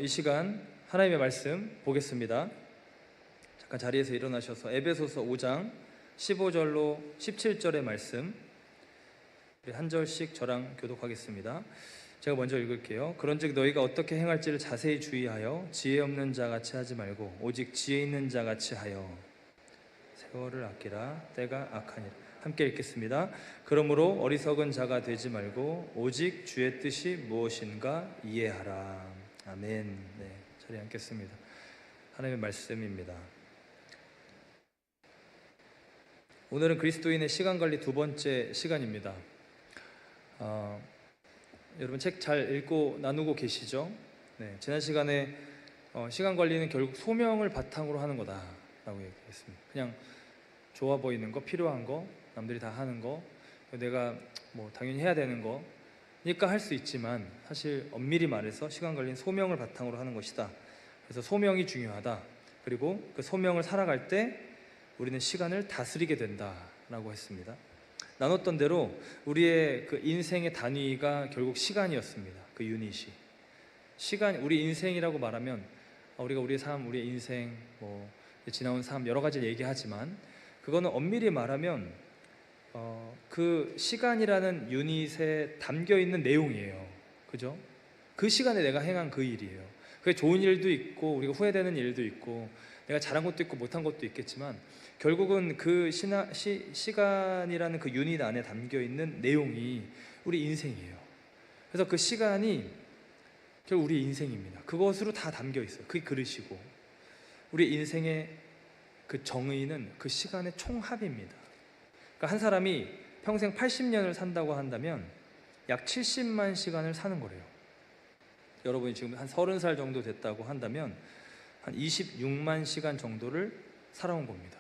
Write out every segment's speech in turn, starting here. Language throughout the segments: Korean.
이 시간 하나님의 말씀 보겠습니다. 잠깐 자리에서 일어나셔서 에베소서 5장 15절로 17절의 말씀 우리 한 절씩 저랑 교독하겠습니다. 제가 먼저 읽을게요. 그런즉 너희가 어떻게 행할지를 자세히 주의하여 지혜 없는 자같이 하지 말고 오직 지혜 있는 자같이 하여 세월을 아끼라 때가 악하니라. 함께 읽겠습니다. 그러므로 어리석은 자가 되지 말고 오직 주의 뜻이 무엇인가 이해하라. 아멘. 네, 자리에 앉겠습니다. 하나님의 말씀입니다. 오늘은 그리스도인의 시간관리 두 번째 시간입니다. 여러분 책 잘 읽고 나누고 계시죠? 네, 지난 시간에 시간관리는 결국 소명을 바탕으로 하는 거다라고 얘기했습니다. 그냥 좋아 보이는 거, 필요한 거, 남들이 다 하는 거, 내가 뭐 당연히 해야 되는 거니까 할 수 있지만 사실 엄밀히 말해서 시간관리는 소명을 바탕으로 하는 것이다. 그래서 소명이 중요하다. 그리고 그 소명을 살아갈 때 우리는 시간을 다스리게 된다라고 했습니다. 나눴던 대로 우리의 그 인생의 단위가 결국 시간이었습니다. 그 유닛이 시간, 우리 인생이라고 말하면 우리가 우리의 삶, 우리의 인생, 뭐 지나온 삶 여러 가지를 얘기하지만 그거는 엄밀히 말하면 그 시간이라는 유닛에 담겨 있는 내용이에요. 그죠? 그 시간에 내가 행한 그 일이에요. 그게 좋은 일도 있고 우리가 후회되는 일도 있고 내가 잘한 것도 있고 못한 것도 있겠지만 결국은 그 시간이라는 그 유닛 안에 담겨 있는 내용이 우리 인생이에요. 그래서 그 시간이 결국 우리 인생입니다. 그것으로 다 담겨 있어요. 그게 그릇이고 우리 인생의 그 정의는 그 시간의 총합입니다. 그러니까 한 사람이 평생 80년을 산다고 한다면 약 70만 시간을 사는 거래요. 여러분이 지금 한 30살 정도 됐다고 한다면 한 26만 시간 정도를 살아온 겁니다.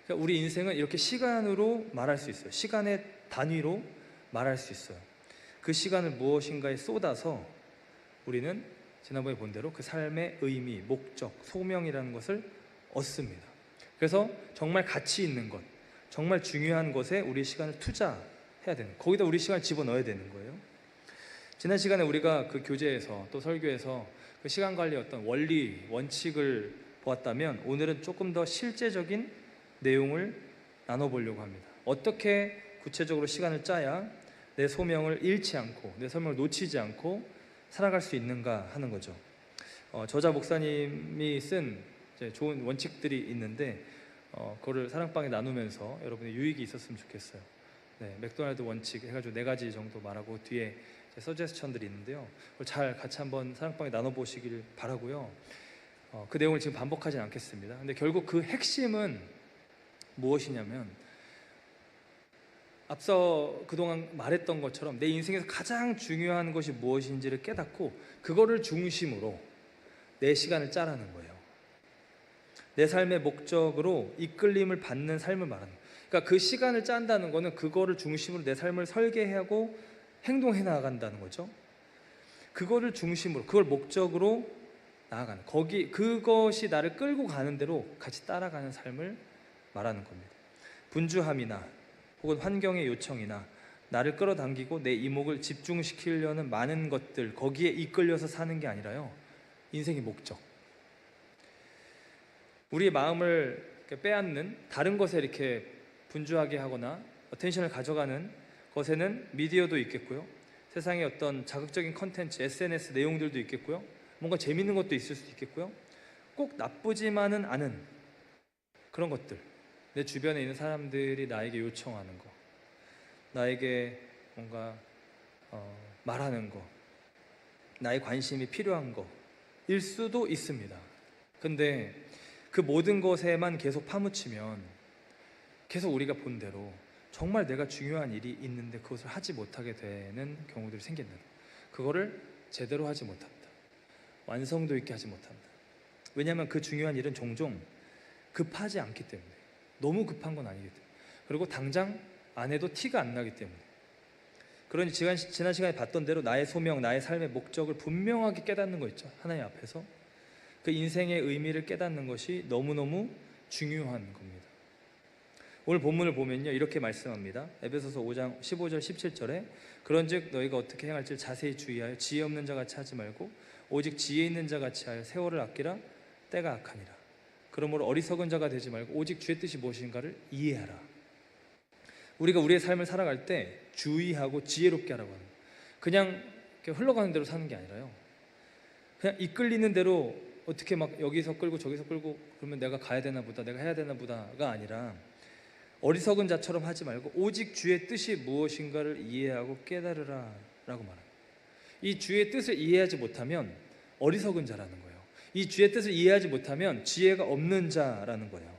그러니까 우리 인생은 이렇게 시간으로 말할 수 있어요. 시간의 단위로 말할 수 있어요. 그 시간을 무엇인가에 쏟아서 우리는 지난번에 본 대로 그 삶의 의미, 목적, 소명이라는 것을 얻습니다. 그래서 정말 가치 있는 것, 정말 중요한 것에 우리 시간을 투자해야 되는, 거기다 우리 시간을 집어넣어야 되는 거예요. 지난 시간에 우리가 그 교재에서 또 설교에서 그 시간 관리의 어떤 원리, 원칙을 보았다면 오늘은 조금 더 실제적인 내용을 나눠보려고 합니다. 어떻게 구체적으로 시간을 짜야 내 소명을 잃지 않고 내 소명을 놓치지 않고 살아갈 수 있는가 하는 거죠. 저자 목사님이 쓴 좋은 원칙들이 있는데 그거를 사랑방에 나누면서 여러분의 유익이 있었으면 좋겠어요. 네, 맥도날드 원칙 해가지고 4가지 정도 말하고 뒤에 서제스천들이 있는데요. 그걸 잘 같이 한번 사랑방에 나눠보시길 바라고요. 그 내용을 지금 반복하진 않겠습니다. 근데 결국 그 핵심은 무엇이냐면 앞서 그동안 말했던 것처럼 내 인생에서 가장 중요한 것이 무엇인지를 깨닫고 그거를 중심으로 내 시간을 짜라는 거예요. 내 삶의 목적으로 이끌림을 받는 삶을 말하는 거예요. 그러니까 그 시간을 짠다는 거는 그거를 중심으로 내 삶을 설계하고 행동해 나간다는 거죠. 그거를 중심으로, 그걸 목적으로 나아가는, 그것이 나를 끌고 가는 대로 같이 따라가는 삶을 말하는 겁니다. 분주함이나 혹은 환경의 요청이나 나를 끌어당기고 내 이목을 집중시키려는 많은 것들, 거기에 이끌려서 사는 게 아니라요, 인생의 목적, 우리의 마음을 빼앗는 다른 것에 이렇게 분주하게 하거나 어텐션을 가져가는 것에는 미디어도 있겠고요, 세상의 어떤 자극적인 컨텐츠, SNS 내용들도 있겠고요, 뭔가 재밌는 것도 있을 수도 있겠고요, 꼭 나쁘지만은 않은 그런 것들, 내 주변에 있는 사람들이 나에게 요청하는 거, 나에게 뭔가 말하는 거, 나의 관심이 필요한 거일 수도 있습니다. 근데 그 모든 것에만 계속 파묻히면 계속 우리가 본 대로 정말 내가 중요한 일이 있는데 그것을 하지 못하게 되는 경우들이 생긴다. 그거를 제대로 하지 못합니다. 완성도 있게 하지 못합니다. 왜냐하면 그 중요한 일은 종종 급하지 않기 때문에, 너무 급한 건 아니기 때문에, 그리고 당장 안 해도 티가 안 나기 때문에. 그러니 지난 시간에 봤던 대로 나의 소명, 나의 삶의 목적을 분명하게 깨닫는 거 있죠. 하나님 앞에서 그 인생의 의미를 깨닫는 것이 너무너무 중요한 겁니다. 오늘 본문을 보면요, 이렇게 말씀합니다. 에베소서 5장 15절 17절에 그런즉 너희가 어떻게 행할지를 자세히 주의하여 지혜 없는 자같이 하지 말고 오직 지혜 있는 자 같이 하여 세월을 아끼라. 때가 악하니라. 그러므로 어리석은 자가 되지 말고 오직 주의 뜻이 무엇인가를 이해하라. 우리가 우리의 삶을 살아갈 때 주의하고 지혜롭게 하라고 하는 거예요. 그냥 이렇게 흘러가는 대로 사는 게 아니라요, 그냥 이끌리는 대로 어떻게 막 여기서 끌고 저기서 끌고 그러면 내가 가야 되나 보다, 내가 해야 되나 보다가 아니라 어리석은 자처럼 하지 말고 오직 주의 뜻이 무엇인가를 이해하고 깨달으라 라고 말합니다. 이 주의 뜻을 이해하지 못하면 어리석은 자라는 거예요. 이 주의 뜻을 이해하지 못하면 지혜가 없는 자라는 거예요.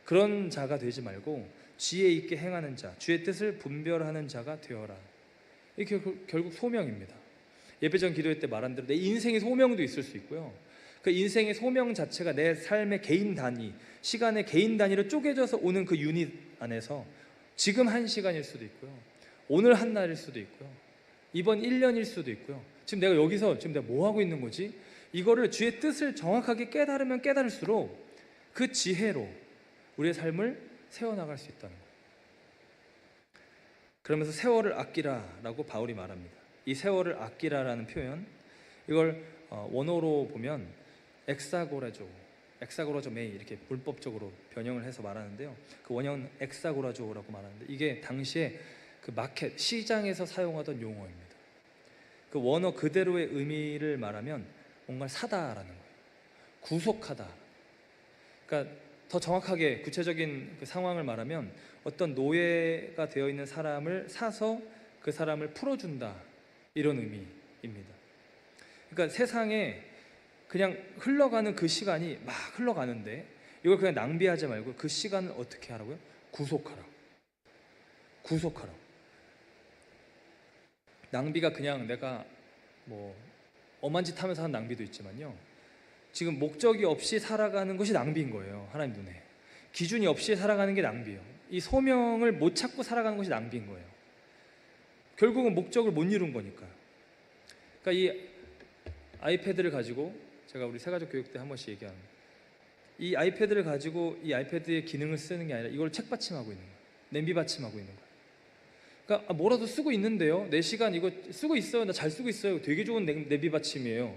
그런 자가 되지 말고 지혜 있게 행하는 자, 주의 뜻을 분별하는 자가 되어라. 이게 결국 소명입니다. 예배전 기도회 때 말한 대로 내 인생의 소명도 있을 수 있고요, 그 인생의 소명 자체가 내 삶의 개인 단위, 시간의 개인 단위로 쪼개져서 오는 그 유닛 안에서 지금 한 시간일 수도 있고요, 오늘 한 날일 수도 있고요, 이번 1년일 수도 있고요. 지금 내가 여기서 지금 내가 뭐 하고 있는 거지? 이거를 주의 뜻을 정확하게 깨달으면 깨달을수록 그 지혜로 우리의 삶을 세워나갈 수 있다는 거예요. 그러면서 세월을 아끼라라고 바울이 말합니다. 이 세월을 아끼라라는 표현, 이걸 원어로 보면 엑사고라조메이 이렇게 불법적으로 변형을 해서 말하는데요, 그 원형은 엑사고라조라고 말하는데 이게 당시에 그 마켓 시장에서 사용하던 용어입니다. 그 원어 그대로의 의미를 말하면 뭔가를 사다라는 거예요. 구속하다. 그러니까 더 정확하게 구체적인 그 상황을 말하면 어떤 노예가 되어 있는 사람을 사서 그 사람을 풀어준다, 이런 의미입니다. 그러니까 세상에 그냥 흘러가는 그 시간이 막 흘러가는데 이걸 그냥 낭비하지 말고 그 시간을 어떻게 하라고요? 구속하라. 낭비가 그냥 내가 뭐 엄한 짓 하면서 하는 낭비도 있지만요, 지금 목적이 없이 살아가는 것이 낭비인 거예요. 하나님 눈에 기준이 없이 살아가는 게 낭비예요. 이 소명을 못 찾고 살아가는 것이 낭비인 거예요. 결국은 목적을 못 이룬 거니까요. 그러니까 이 아이패드를 가지고, 제가 우리 새가족 교육 때 한 번씩 얘기합니다. 이 아이패드를 가지고 이 아이패드의 기능을 쓰는 게 아니라 이걸 책받침하고 있는 거예요. 냄비 받침하고 있는 거예요. 그러니까 뭐라도 쓰고 있는데요, 4시간 이거 쓰고 있어요, 나 잘 쓰고 있어요, 되게 좋은 냄비 받침이에요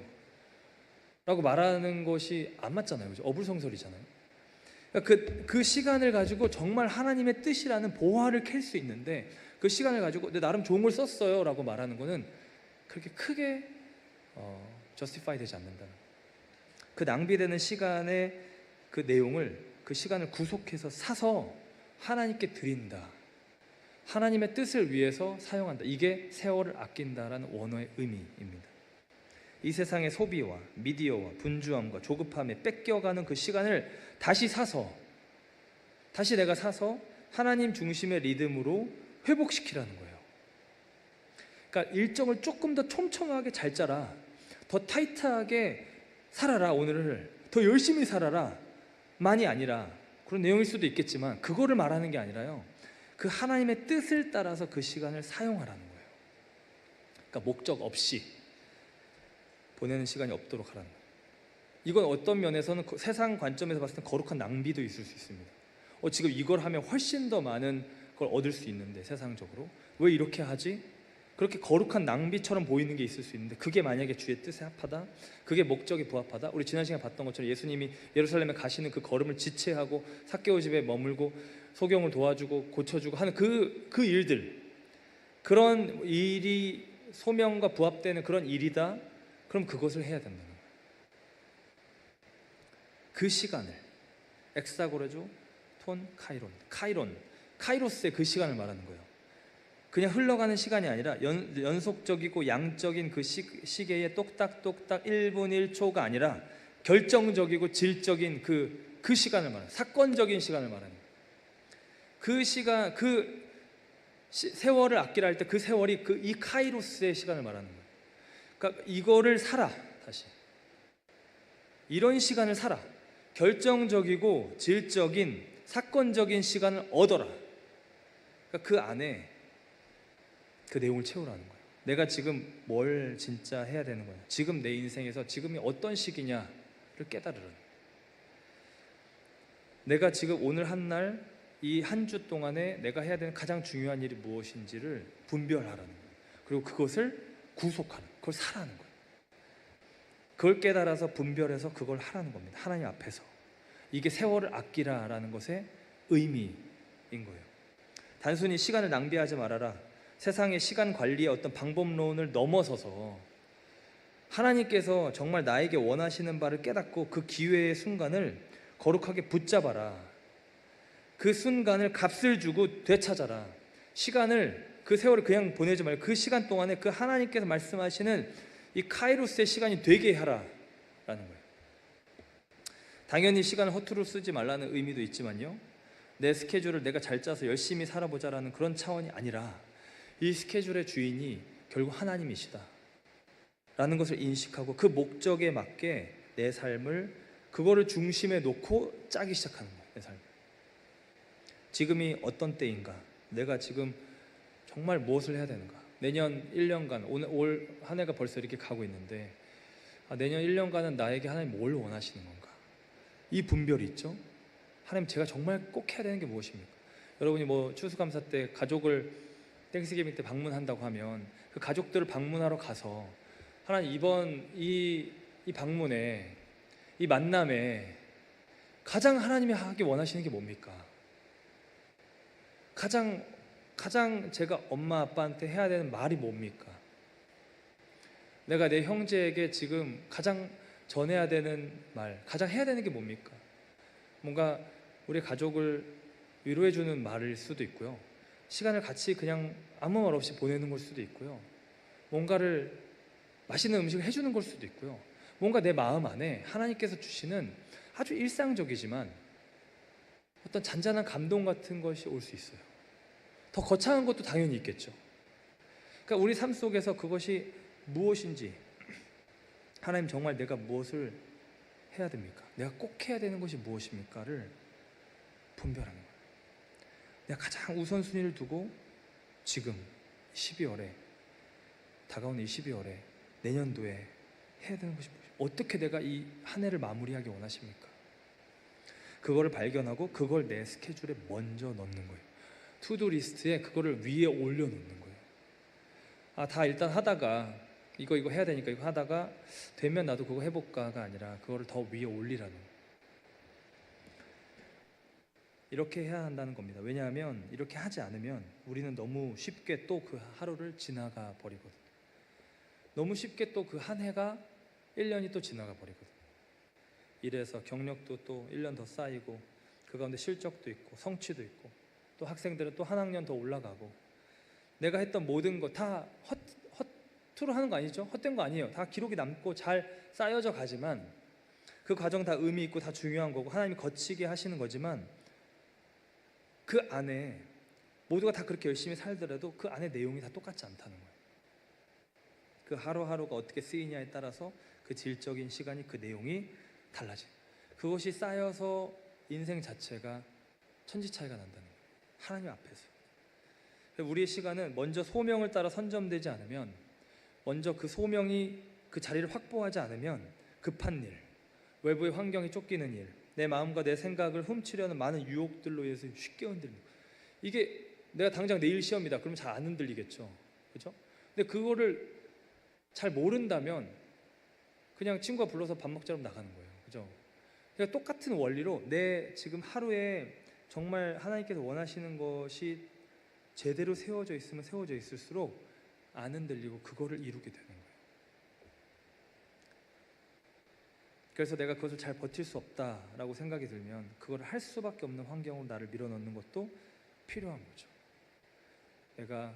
라고 말하는 것이 안 맞잖아요. 그죠? 어불성설이잖아요. 그러니까 그 시간을 가지고 정말 하나님의 뜻이라는 보화를 캘 수 있는데 그 시간을 가지고 내 나름 좋은 걸 썼어요 라고 말하는 거는 그렇게 크게 저스티파이 되지 않는다는, 그 낭비되는 시간의 그 내용을, 그 시간을 구속해서 사서 하나님께 드린다, 하나님의 뜻을 위해서 사용한다, 이게 세월을 아낀다라는 원어의 의미입니다. 이 세상의 소비와 미디어와 분주함과 조급함에 뺏겨가는 그 시간을 다시 내가 사서 하나님 중심의 리듬으로 회복시키라는 거예요. 그러니까 일정을 조금 더 촘촘하게 잘 짜라, 더 타이트하게 살아라, 오늘을 더 열심히 살아라 만이 아니라, 그런 내용일 수도 있겠지만 그거를 말하는 게 아니라요, 그 하나님의 뜻을 따라서 그 시간을 사용하라는 거예요. 그러니까 목적 없이 보내는 시간이 없도록 하라는 거예요. 이건 어떤 면에서는 세상 관점에서 봤을 때 거룩한 낭비도 있을 수 있습니다. 지금 이걸 하면 훨씬 더 많은 걸 얻을 수 있는데 세상적으로 왜 이렇게 하지? 그렇게 거룩한 낭비처럼 보이는 게 있을 수 있는데, 그게 만약에 주의 뜻에 합하다, 그게 목적에 부합하다, 우리 지난 시간에 봤던 것처럼 예수님이 예루살렘에 가시는 그 걸음을 지체하고 삭개오 집에 머물고 소경을 도와주고 고쳐주고 하는 그 일들, 그런 일이 소명과 부합되는 그런 일이다, 그럼 그것을 해야 된다는 거예요. 그 시간을 엑사고라조 톤 카이로스의 그 시간을 말하는 거예요. 그냥 흘러가는 시간이 아니라 연속적이고 양적인 그 시계의 똑딱똑딱 1분 1초가 아니라 결정적이고 질적인 그 시간을 말하는, 사건적인 시간을 말하는 거예요. 그 시간, 세월을 아끼라 할 때 그 세월이 이 카이로스의 시간을 말하는 거예요. 그러니까 이거를 살아, 다시 이런 시간을 살아, 결정적이고 질적인 사건적인 시간을 얻어라. 그러니까 그 안에 그 내용을 채우라는 거예요. 내가 지금 뭘 진짜 해야 되는 거야, 지금 내 인생에서 지금이 어떤 시기냐를 깨달으라는 거예요. 내가 지금 오늘 한 날, 이 한 주 동안에 내가 해야 되는 가장 중요한 일이 무엇인지를 분별하라는 거예요. 그리고 그것을 구속하는, 그걸 사라는 거예요. 그걸 깨달아서 분별해서 그걸 하라는 겁니다. 하나님 앞에서. 이게 세월을 아끼라라는 것의 의미인 거예요. 단순히 시간을 낭비하지 말아라, 세상의 시간 관리의 어떤 방법론을 넘어서서 하나님께서 정말 나에게 원하시는 바를 깨닫고 그 기회의 순간을 거룩하게 붙잡아라. 그 순간을 값을 주고 되찾아라. 시간을, 그 세월을 그냥 보내지 말고 그 시간 동안에 그 하나님께서 말씀하시는 이 카이로스의 시간이 되게 하라라는 거예요. 당연히 시간을 허투루 쓰지 말라는 의미도 있지만요, 내 스케줄을 내가 잘 짜서 열심히 살아보자라는 그런 차원이 아니라 이 스케줄의 주인이 결국 하나님이시다 라는 것을 인식하고 그 목적에 맞게 내 삶을, 그거를 중심에 놓고 짜기 시작하는 거예요. 내 삶을. 지금이 어떤 때인가, 내가 지금 정말 무엇을 해야 되는가, 내년 1년간, 올 한 해가 벌써 이렇게 가고 있는데 내년 1년간은 나에게 하나님 뭘 원하시는 건가, 이 분별이 있죠. 하나님, 제가 정말 꼭 해야 되는 게 무엇입니까? 여러분이 뭐 추수감사 때 가족을 땡스기빙 때 방문한다고 하면 그 가족들을 방문하러 가서 하나님, 이번 이 방문에, 이 만남에 가장 하나님이 하기 원하시는 게 뭡니까? 가장 제가 엄마 아빠한테 해야 되는 말이 뭡니까? 내가 내 형제에게 지금 가장 전해야 되는 말, 가장 해야 되는 게 뭡니까? 뭔가 우리 가족을 위로해주는 말일 수도 있고요, 시간을 같이 그냥 아무 말 없이 보내는 걸 수도 있고요, 뭔가를 맛있는 음식을 해주는 걸 수도 있고요, 뭔가 내 마음 안에 하나님께서 주시는 아주 일상적이지만 어떤 잔잔한 감동 같은 것이 올 수 있어요. 더 거창한 것도 당연히 있겠죠. 그러니까 우리 삶 속에서 그것이 무엇인지, 하나님 정말 내가 무엇을 해야 됩니까? 내가 꼭 해야 되는 것이 무엇입니까를 분별하는 거예요. 내가 가장 우선순위를 두고 지금 12월에, 다가오는 이 12월에, 내년도에 해야 되는 것이 무엇입니까? 어떻게 내가 이 한 해를 마무리하기 원하십니까? 그거를 발견하고 그걸 내 스케줄에 먼저 넣는 거예요. 투두 리스트에 그거를 위에 올려놓는 거예요. 다 일단 하다가 이거 해야 되니까 이거 하다가 되면 나도 그거 해볼까가 아니라 그거를 더 위에 올리라는 거예요. 이렇게 해야 한다는 겁니다. 왜냐하면 이렇게 하지 않으면 우리는 너무 쉽게 또 그 하루를 지나가 버리거든요. 너무 쉽게 또 그 한 해가 1년이 또 지나가 버리거든요. 이래서 경력도 또 1년 더 쌓이고 그 가운데 실적도 있고 성취도 있고, 또 학생들은 또 한 학년 더 올라가고, 내가 했던 모든 거 다 허투루 하는 거 아니죠? 헛된 거 아니에요. 다 기록이 남고 잘 쌓여져 가지만 그 과정 다 의미 있고 다 중요한 거고 하나님이 거치게 하시는 거지만, 그 안에 모두가 다 그렇게 열심히 살더라도 그 안에 내용이 다 똑같지 않다는 거예요. 그 하루하루가 어떻게 쓰이냐에 따라서 그 질적인 시간이, 그 내용이 달라져요. 그것이 쌓여서 인생 자체가 천지 차이가 난다는 거예요. 하나님 앞에서. 우리의 시간은 먼저 소명을 따라 선점되지 않으면, 먼저 그 소명이 그 자리를 확보하지 않으면 급한 일, 외부의 환경이 쫓기는 일, 내 마음과 내 생각을 훔치려는 많은 유혹들로 인해서 쉽게 흔들리는 거예요. 이게 내가 당장 내일 시험이다 그러면 잘 안 흔들리겠죠, 그렇죠? 근데 그거를 잘 모른다면 그냥 친구가 불러서 밥 먹자고 나가는 거예요, 그죠? 그러니까 똑같은 원리로 내 지금 하루에 정말 하나님께서 원하시는 것이 제대로 세워져 있으면 세워져 있을수록 안 흔들리고 그거를 이루게 되는 거예요. 그래서 내가 그것을 잘 버틸 수 없다라고 생각이 들면 그걸 할 수밖에 없는 환경으로 나를 밀어넣는 것도 필요한 거죠. 내가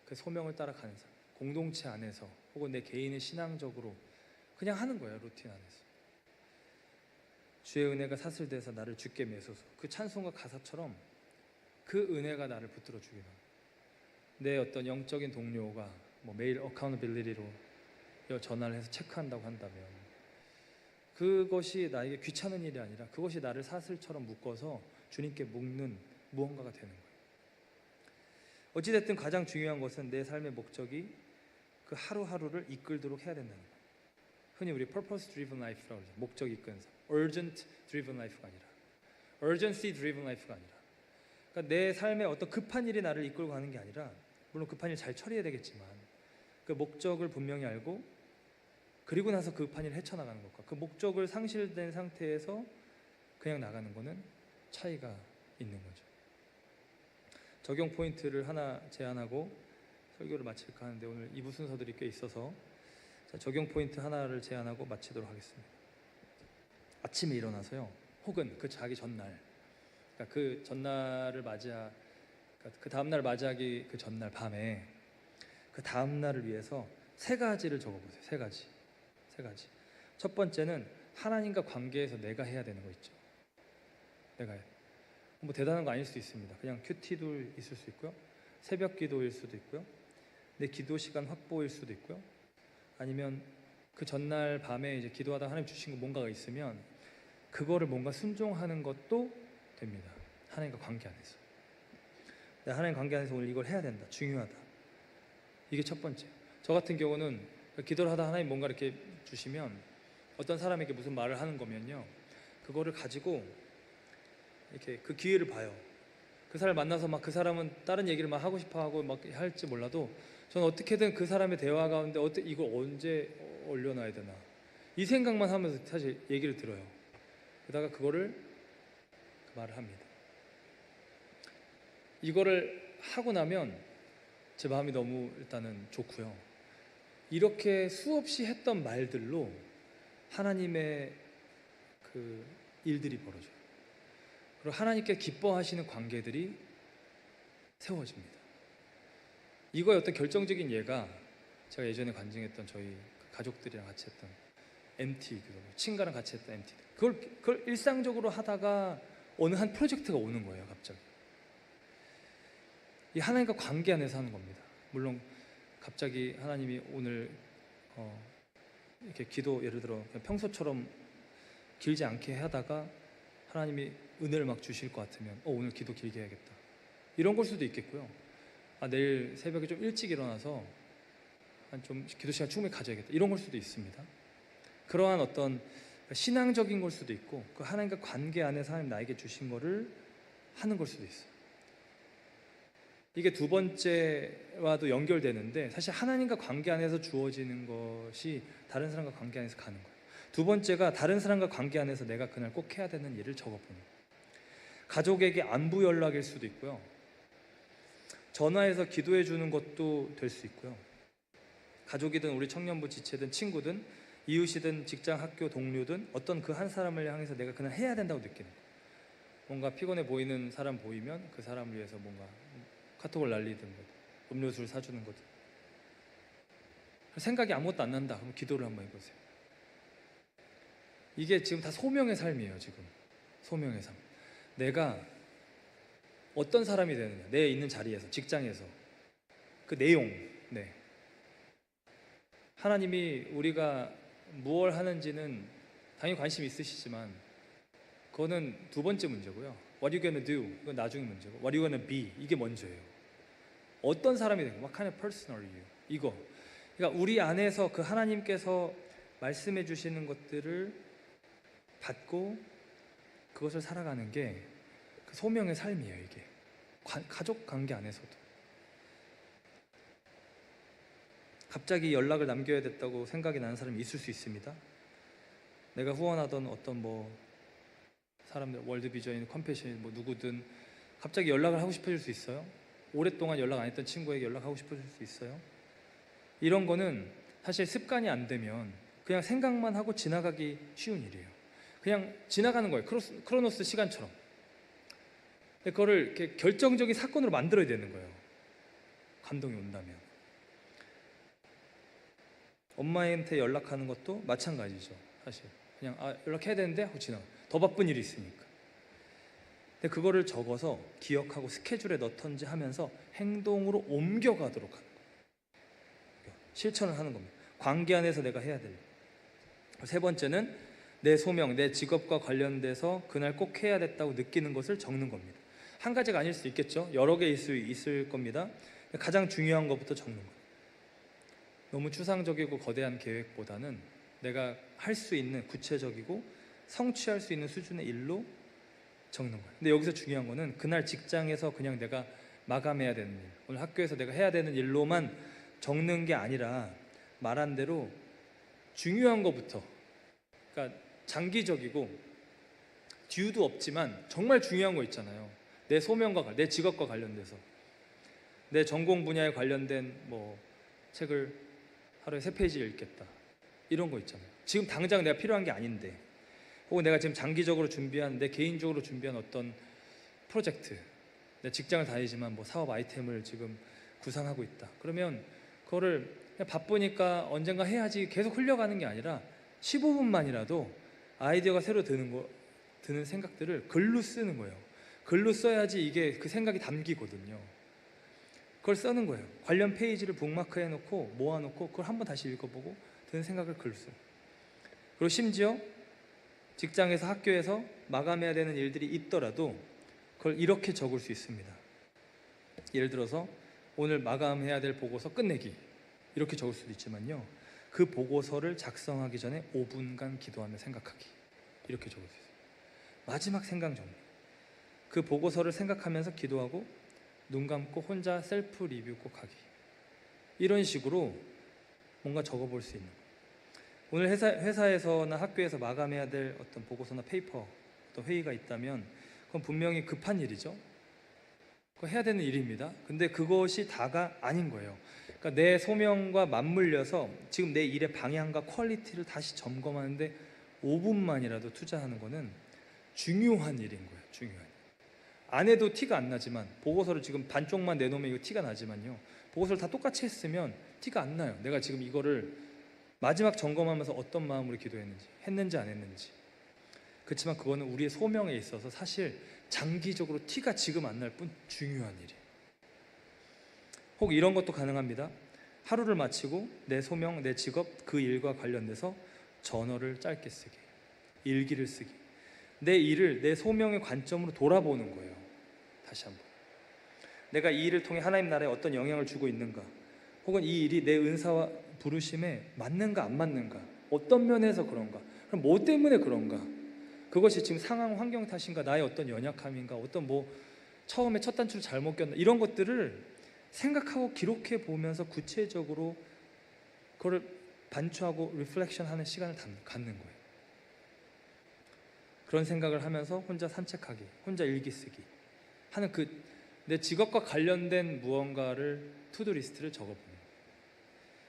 그 소명을 따라가는 삶, 공동체 안에서 혹은 내 개인의 신앙적으로 그냥 하는 거예요. 루틴 안에서. 주의 은혜가 사슬돼서 나를 주께 매소서, 그 찬송가 가사처럼 그 은혜가 나를 붙들어 주기도 합니다. 내 어떤 영적인 동료가 뭐 매일 어카운터빌리티로 전화를 해서 체크한다고 한다면 그것이 나에게 귀찮은 일이 아니라 그것이 나를 사슬처럼 묶어서 주님께 묶는 무언가가 되는 거예요. 어찌됐든 가장 중요한 것은 내 삶의 목적이 그 하루하루를 이끌도록 해야 된다는 거예요. 흔히 우리 purpose driven life라고 그러죠. 목적 이끄는 삶. urgent driven life가 아니라 urgency driven life가 아니라, 그러니까 내 삶에 어떤 급한 일이 나를 이끌고 가는 게 아니라, 물론 급한 일 잘 처리해야 되겠지만 그 목적을 분명히 알고 그리고 나서 급한 일을 헤쳐나가는 것과 그 목적을 상실된 상태에서 그냥 나가는 거는 차이가 있는 거죠. 적용 포인트를 하나 제안하고 설교를 마칠까 하는데 오늘 2부 순서들이 꽤 있어서 적용 포인트 하나를 제안하고 마치도록 하겠습니다. 아침에 일어나서요, 혹은 그 자기 전날, 그러니까 그 전날을 그러니까 그 다음날 맞이하기 그 전날 밤에 그 다음날을 위해서 3가지를 적어보세요. 3가지. 첫 번째는 하나님과 관계에서 내가 해야 되는 거 있죠. 내가 해야 돼. 뭐 대단한 거 아닐 수도 있습니다. 그냥 큐티도 있을 수 있고요, 새벽 기도일 수도 있고요, 내 기도 시간 확보일 수도 있고요, 아니면 그 전날 밤에 이제 기도하다 하나님 주신 거 뭔가가 있으면 그거를 뭔가 순종하는 것도 됩니다. 하나님과 관계 안에서. 내가 하나님 관계 안에서 오늘 이걸 해야 된다, 중요하다. 이게 첫 번째. 저 같은 경우는 기도를 하다 하나님 뭔가 이렇게 주시면 어떤 사람에게 무슨 말을 하는 거면요, 그거를 가지고 이렇게 그 기회를 봐요. 그 사람을 만나서 막 그 사람은 다른 얘기를 막 하고 싶어 하고 막 할지 몰라도 저는 어떻게든 그 사람의 대화 가운데 이걸 언제 올려놔야 되나 이 생각만 하면서 사실 얘기를 들어요. 그러다가 그거를 말을 합니다. 이거를 하고 나면 제 마음이 너무 일단은 좋고요. 이렇게 수없이 했던 말들로 하나님의 그 일들이 벌어져요. 그리고 하나님께 기뻐하시는 관계들이 세워집니다. 이거의 어떤 결정적인 예가 제가 예전에 간증했던 저희 가족들이랑 같이 했던 MT, 친구랑 같이 했던 MT. 그걸 일상적으로 하다가 어느 한 프로젝트가 오는 거예요, 갑자기. 이 하나님과 관계 안에서 하는 겁니다. 물론 갑자기 하나님이 오늘 이렇게 기도 예를 들어 평소처럼 길지 않게 하다가 하나님이 은혜를 막 주실 것 같으면 오늘 기도 길게 해야겠다, 이런 걸 수도 있겠고요. 내일 새벽에 좀 일찍 일어나서 좀 기도 시간 충분히 가져야겠다, 이런 걸 수도 있습니다. 그러한 어떤 신앙적인 걸 수도 있고 그 하나님과 관계 안에서 하나님 나에게 주신 거를 하는 걸 수도 있어요. 이게 두 번째와도 연결되는데 사실 하나님과 관계 안에서 주어지는 것이 다른 사람과 관계 안에서 가는 거예요. 두 번째가 다른 사람과 관계 안에서 내가 그날 꼭 해야 되는 일을 적어보는 거예요. 가족에게 안부 연락일 수도 있고요, 전화해서 기도해 주는 것도 될 수 있고요, 가족이든 우리 청년부 지체든 친구든 이웃이든 직장 학교 동료든 어떤 그 한 사람을 향해서 내가 그날 해야 된다고 느끼는 거예요. 뭔가 피곤해 보이는 사람 보이면 그 사람을 위해서 뭔가 카톡을 날리든 거든 음료수를 사주는 거든. 생각이 아무것도 안 난다 그럼 기도를 한번 해보세요. 이게 지금 다 소명의 삶이에요. 지금 소명의 삶. 내가 어떤 사람이 되느냐, 내 있는 자리에서, 직장에서 그 내용. 하나님이 우리가 무엇을 하는지는 당연히 관심이 있으시지만 그거는 두 번째 문제고요. What you gonna do? 이건 나중에 문제고, What you gonna be? 이게 먼저예요. 어떤 사람이 되고, What kind of person are you? 이거. 그러니까 우리 안에서 그 하나님께서 말씀해 주시는 것들을 받고 그것을 살아가는 게 그 소명의 삶이에요. 이게 가족 관계 안에서도 갑자기 연락을 남겨야 됐다고 생각이 나는 사람이 있을 수 있습니다. 내가 후원하던 어떤 사람들, 월드비전인 컴패션 누구든 갑자기 연락을 하고 싶어질 수 있어요. 오랫동안 연락 안 했던 친구에게 연락하고 싶어질 수 있어요. 이런 거는 사실 습관이 안 되면 그냥 생각만 하고 지나가기 쉬운 일이에요. 그냥 지나가는 거예요. 크로노스 시간처럼. 근데 그거를 이렇게 결정적인 사건으로 만들어야 되는 거예요. 감동이 온다면. 엄마한테 연락하는 것도 마찬가지죠. 사실 그냥 연락해야 되는데 하고 지나가. 더 바쁜 일이 있으니까. 근데 그거를 적어서 기억하고 스케줄에 넣던지 하면서 행동으로 옮겨가도록 하는 거예요. 실천을 하는 겁니다. 관계 안에서 내가 해야 될 일. 세 번째는 내 소명, 내 직업과 관련돼서 그날 꼭 해야 됐다고 느끼는 것을 적는 겁니다. 한 가지가 아닐 수 있겠죠. 여러 개 있을 겁니다. 가장 중요한 것부터 적는 거예요. 너무 추상적이고 거대한 계획보다는 내가 할 수 있는 구체적이고 성취할 수 있는 수준의 일로 적는 거예요. 근데 여기서 중요한 거는 그날 직장에서 그냥 내가 마감해야 되는 일, 오늘 학교에서 내가 해야 되는 일로만 적는 게 아니라 말한 대로 중요한 것부터, 그러니까 장기적이고 듀도 없지만 정말 중요한 거 있잖아요. 내 소명과 내 직업과 관련돼서 내 전공 분야에 관련된 뭐 책을 하루에 3페이지 읽겠다, 이런 거 있잖아요. 지금 당장 내가 필요한 게 아닌데, 혹은 내가 지금 장기적으로 준비한, 내 개인적으로 준비한 어떤 프로젝트, 내 직장을 다니지만 뭐 사업 아이템을 지금 구상하고 있다. 그러면 그거를 그냥 바쁘니까 언젠가 해야지 계속 흘려가는 게 아니라 15분만이라도 아이디어가 새로 드는 생각들을 글로 쓰는 거예요. 글로 써야지 이게 그 생각이 담기거든요. 그걸 쓰는 거예요. 관련 페이지를 북마크 해놓고 모아놓고 그걸 한번 다시 읽어보고 드는 생각을 글로 써요. 그리고 심지어 직장에서, 학교에서 마감해야 되는 일들이 있더라도 그걸 이렇게 적을 수 있습니다. 예를 들어서 오늘 마감해야 될 보고서 끝내기, 이렇게 적을 수도 있지만요, 그 보고서를 작성하기 전에 5분간 기도하며 생각하기, 이렇게 적을 수 있어요. 마지막 생각 정리. 그 보고서를 생각하면서 기도하고 눈 감고 혼자 셀프 리뷰 꼭 하기, 이런 식으로 뭔가 적어볼 수 있는 거예요. 오늘 회사에서나 학교에서 마감해야 될 어떤 보고서나 페이퍼, 어떤 회의가 있다면 그건 분명히 급한 일이죠. 그거 해야 되는 일입니다. 근데 그것이 다가 아닌 거예요. 그러니까 내 소명과 맞물려서 지금 내 일의 방향과 퀄리티를 다시 점검하는데 5분만이라도 투자하는 거는 중요한 일인 거예요. 중요한 일. 안 해도 티가 안 나지만, 보고서를 지금 반쪽만 내놓으면 이거 티가 나지만요, 보고서를 다 똑같이 했으면 티가 안 나요. 내가 지금 이거를 마지막 점검하면서 어떤 마음으로 기도했는지, 했는지 안 했는지. 그렇지만 그거는 우리의 소명에 있어서 사실 장기적으로 티가 지금 안 날 뿐 중요한 일이에요. 혹 이런 것도 가능합니다. 하루를 마치고 내 소명, 내 직업, 그 일과 관련돼서 저널을 짧게 쓰기, 일기를 쓰기, 내 일을 내 소명의 관점으로 돌아보는 거예요. 다시 한번 내가 이 일을 통해 하나님 나라에 어떤 영향을 주고 있는가, 혹은 이 일이 내 은사와 부르심에 맞는가 안 맞는가, 어떤 면에서 그런가, 그럼 뭐 때문에 그런가, 그것이 지금 상황 환경 탓인가, 나의 어떤 연약함인가, 어떤 뭐 처음에 첫 단추를 잘못 꼈나, 이런 것들을 생각하고 기록해 보면서 구체적으로 그걸 반추하고 리플렉션하는 시간을 갖는 거예요. 그런 생각을 하면서 혼자 산책하기, 혼자 일기 쓰기 하는 그 내 직업과 관련된 무언가를 투두리스트를 적어보는 거예요.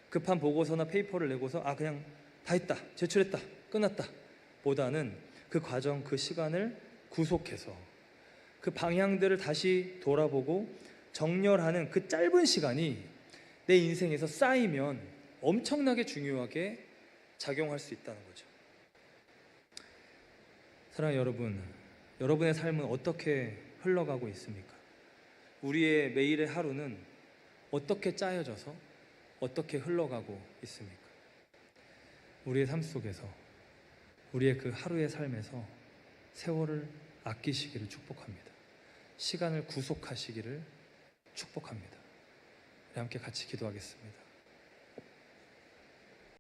급한 보고서나 페이퍼를 내고서 그냥 다 했다, 제출했다, 끝났다 보다는 그 과정, 그 시간을 구속해서 그 방향들을 다시 돌아보고 정렬하는 그 짧은 시간이 내 인생에서 쌓이면 엄청나게 중요하게 작용할 수 있다는 거죠. 사랑하는 여러분, 여러분의 삶은 어떻게 흘러가고 있습니까? 우리의 매일의 하루는 어떻게 짜여져서 어떻게 흘러가고 있습니까? 우리의 삶 속에서, 우리의 그 하루의 삶에서 세월을 아끼시기를 축복합니다. 시간을 구속하시기를 축복합니다. 우리 함께 같이 기도하겠습니다.